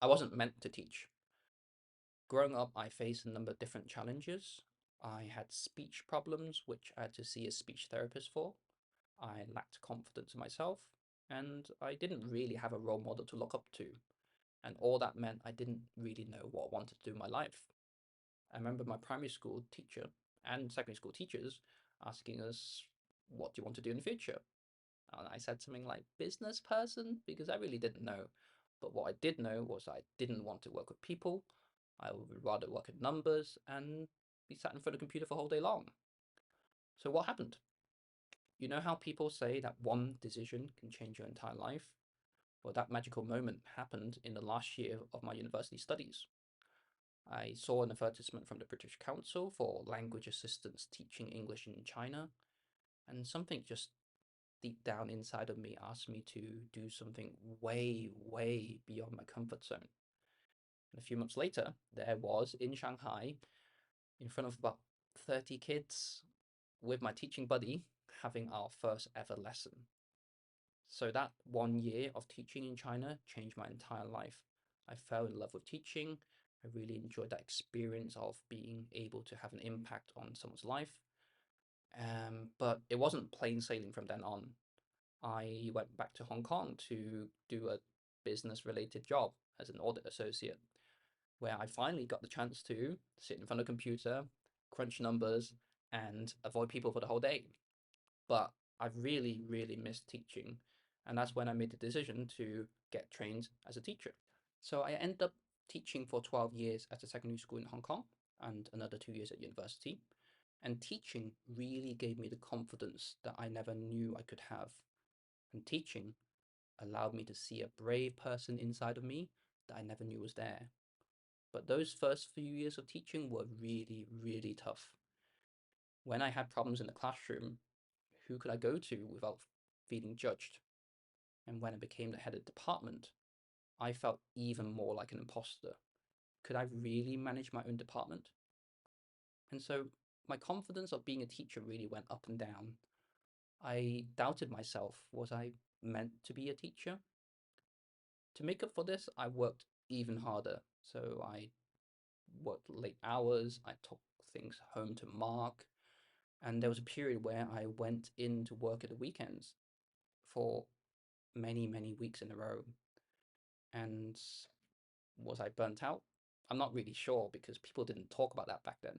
I wasn't meant to teach. Growing up, I faced a number of different challenges. I had speech problems, which I had to see a speech therapist for. I lacked confidence in myself, and I didn't really have a role model to look up to. And all that meant I didn't really know what I wanted to do in my life. I remember my primary school teacher and secondary school teachers asking us, "What do you want to do in the future?" And I said something like business person because I really didn't know. But what I did know was I didn't want to work with people. I would rather work at numbers and be sat in front of a computer for the whole day long. So what happened? You know how people say that one decision can change your entire life? Well, that magical moment happened in the last year of my university studies. I saw an advertisement from the British Council for language assistants teaching English in China, and something just deep down inside of me asked me to do something way, way beyond my comfort zone. And a few months later, there was in Shanghai, in front of about 30 kids, with my teaching buddy, having our first ever lesson. So that 1 year of teaching in China changed my entire life. I fell in love with teaching. I really enjoyed that experience of being able to have an impact on someone's life. But it wasn't plain sailing from then on. I went back to Hong Kong to do a business related job as an audit associate, where I finally got the chance to sit in front of a computer, crunch numbers, and avoid people for the whole day. But I really, really missed teaching. And that's when I made the decision to get trained as a teacher. So I ended up teaching for 12 years at a secondary school in Hong Kong and another 2 years at university. And teaching really gave me the confidence that I never knew I could have. And teaching allowed me to see a brave person inside of me that I never knew was there. But those first few years of teaching were really, really tough. When I had problems in the classroom, who could I go to without feeling judged? And when I became the head of the department, I felt even more like an imposter. Could I really manage my own department? And so my confidence of being a teacher really went up and down. I doubted myself. Was I meant to be a teacher? To make up for this, I worked even harder. So I worked late hours, I took things home to mark, and there was a period where I went in to work at the weekends for many, many weeks in a row. And was I burnt out? I'm not really sure because people didn't talk about that back then.